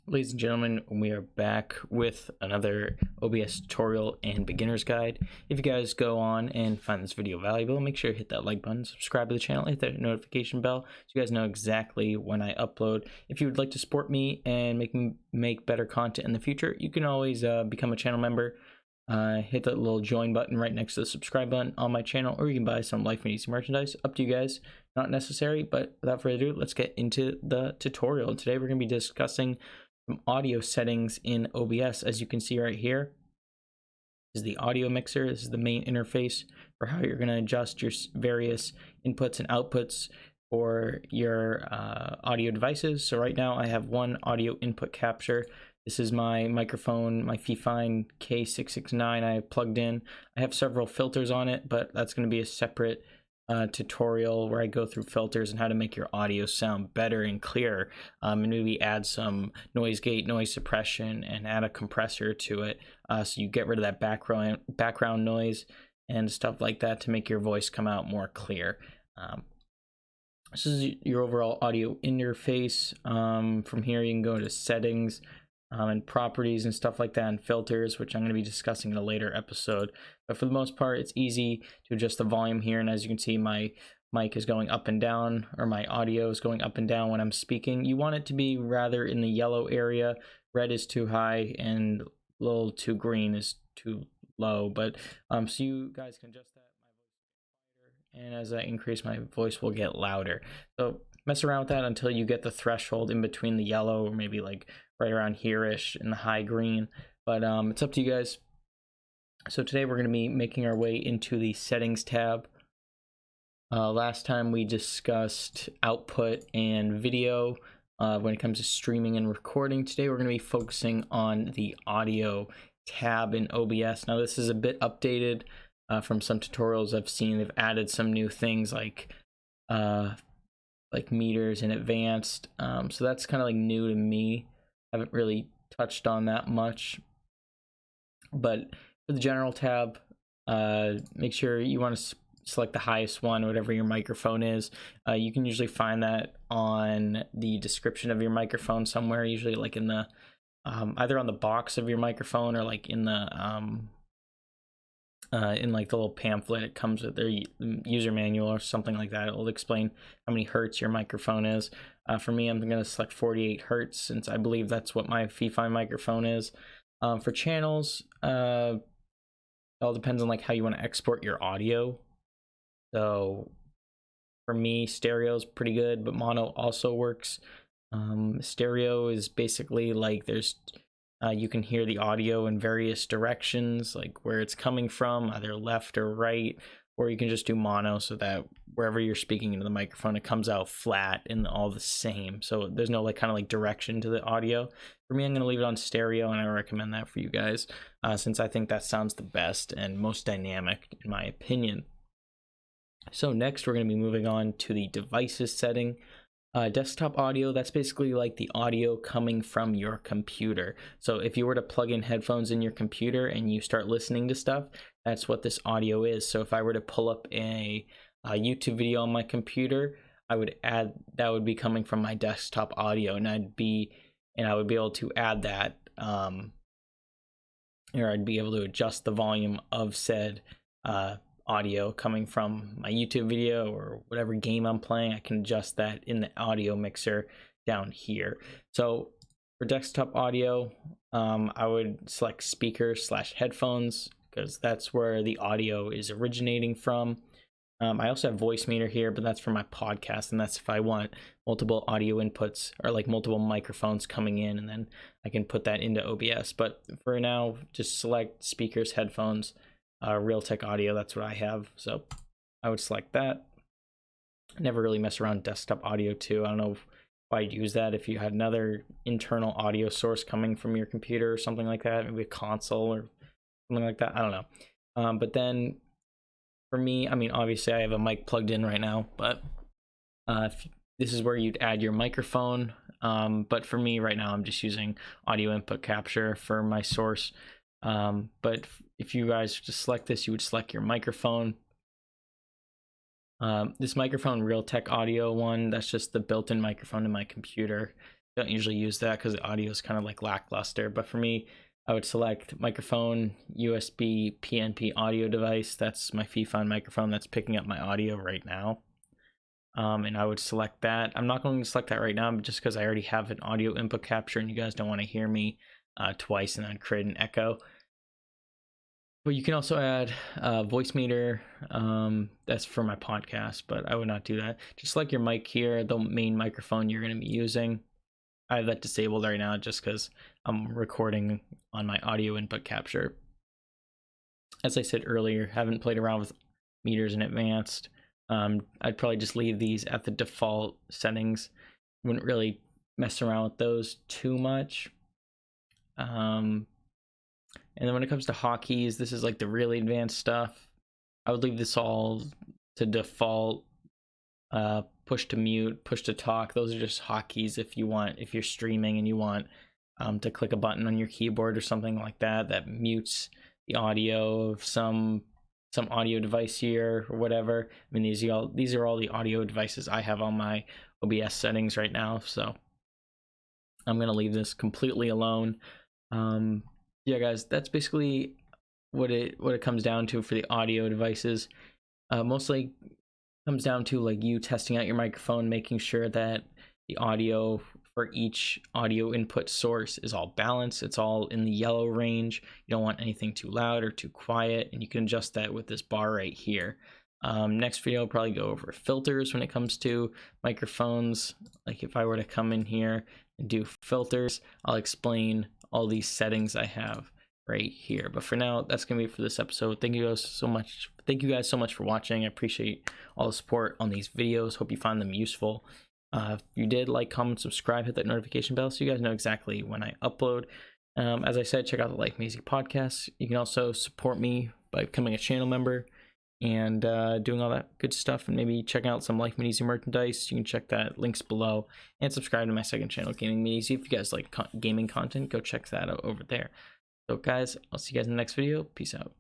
Ladies and gentlemen, we are back with another OBS tutorial and beginner's guide. If you guys go on and find this video valuable, make sure you hit that like button, subscribe to the channel, hit that notification bell so you guys know exactly when I upload. If you would like to support me and make better content in the future, you can always become a channel member. Hit that little join button right next to the subscribe button on my channel, or you can buy some Life and Easy merchandise. Up to you guys, not necessary. But without further ado, let's get into the tutorial. Today we're going to be discussing some audio settings in OBS. As you can see right here, this is the audio mixer. This is the main interface for how you're going to adjust your various inputs and outputs for your audio devices. So right now I have one audio input capture. This is my microphone, my Fifine K669 I have plugged in. I have several filters on it, but that's going to be a separate tutorial where I go through filters and how to make your audio sound better and clearer, and maybe add some noise gate, noise suppression, and add a compressor to it, so you get rid of that background noise and stuff like that to make your voice come out more clear. This is your overall audio interface. From here you can go to settings and properties and stuff like that, and filters, which I'm going to be discussing in a later episode. But for the most part, it's easy to adjust the volume here, and as you can see, my mic is going up and down, or my audio is going up and down when I'm speaking. You want it to be rather in the yellow area. Red is too high and a little too green is too low, but so you guys can adjust that. My voice will get quieter, and as I increase, my voice will get louder. So mess around with that until you get the threshold in between the yellow, or maybe like right around here-ish in the high green, but it's up to you guys. So today we're going to be making our way into the settings tab. Last time we discussed output and video when it comes to streaming and recording. Today we're going to be focusing on the audio tab in OBS. Now this is a bit updated from some tutorials I've seen. They've added some new things like meters in advanced, so that's kind of like new to me. Haven't really touched on that much, but for the general tab, make sure you want to select the highest one, whatever your microphone is. You can usually find that on the description of your microphone somewhere, usually like in the either on the box of your microphone, or like in the like the little pamphlet it comes with, their user manual or something like that. It will explain how many hertz your microphone is. For me, I'm going to select 48 hertz since I believe that's what my Fifine microphone is. For channels, it all depends on like how you want to export your audio. So for me, stereo is pretty good, but mono also works. Stereo is basically like there's you can hear the audio in various directions, like where it's coming from, either left or right, or you can just do mono so that wherever you're speaking into the microphone, it comes out flat and all the same. So there's no like kind of like direction to the audio. For me, I'm going to leave it on stereo, and I recommend that for you guys, since I think that sounds the best and most dynamic in my opinion. So next we're going to be moving on to the devices setting. Desktop audio, that's basically like the audio coming from your computer. So if you were to plug in headphones in your computer and you start listening to stuff, that's what this audio is. So if I were to pull up a YouTube video on my computer, I would add, that would be coming from my desktop audio, and I would be able to add that, or I'd be able to adjust the volume of said audio coming from my YouTube video or whatever game I'm playing. I can adjust that in the audio mixer down here. So for desktop audio, I would select speakers/headphones because that's where the audio is originating from. I also have voice meter here, but that's for my podcast, and that's if I want multiple audio inputs or like multiple microphones coming in, and then I can put that into OBS. But for now, just select speakers, headphones, Realtek audio. That's what I have, so I would select that. I never really mess around desktop audio too. I don't know why you'd use that if you had another internal audio source coming from your computer or something like that, maybe a console or something like that. I don't know. But then for me, I mean, obviously I have a mic plugged in right now, but this is where you'd add your microphone. But for me right now, I'm just using audio input capture for my source. But if you guys just select this, you would select your microphone. This microphone Realtek audio one, that's just the built-in microphone in my computer. don't usually use that because the audio is kind of like lackluster. But for me, I would select microphone, USB, PNP audio device. That's my fee-fin microphone that's picking up my audio right now. And I would select that. I'm not going to select that right now, but just because I already have an audio input capture and you guys don't want to hear me twice and then create an echo. But you can also add voice meter. That's for my podcast, but I would not do that. Just like your mic here, the main microphone you're going to be using. I have that disabled right now just because I'm recording on my audio input capture. As I said earlier, haven't played around with meters in advanced. I'd probably just leave these at the default settings. Wouldn't really mess around with those too much. And then when it comes to hotkeys, this is like the really advanced stuff. I would leave this all to default. Push to mute, push to talk. Those are just hotkeys if you're streaming and you want to click a button on your keyboard or something like that that mutes the audio of some audio device here or whatever. I mean, these are all the audio devices I have on my OBS settings right now, so I'm gonna leave this completely alone. Yeah, guys, that's basically what it comes down to for the audio devices. Mostly comes down to like you testing out your microphone, making sure that the audio for each audio input source is all balanced. It's all in the yellow range. You don't want anything too loud or too quiet, and you can adjust that with this bar right here. Next video, I'll probably go over filters when it comes to microphones. Like if I were to come in here and do filters, I'll explain all these settings I have right here. But for now, that's gonna be it for this episode. Thank you guys so much for watching. I appreciate all the support on these videos. Hope you find them useful. If you did, like, comment, subscribe, hit that notification bell so you guys know exactly when I upload. As I said, check out the Life Music podcast. You can also support me by becoming a channel member and doing all that good stuff, and maybe checking out some Life Easy merchandise. You can check that, links below, and subscribe to my second channel, Gaming Easy. If you guys like gaming content, go check that out over there. So guys, I'll see you guys in the next video. Peace out.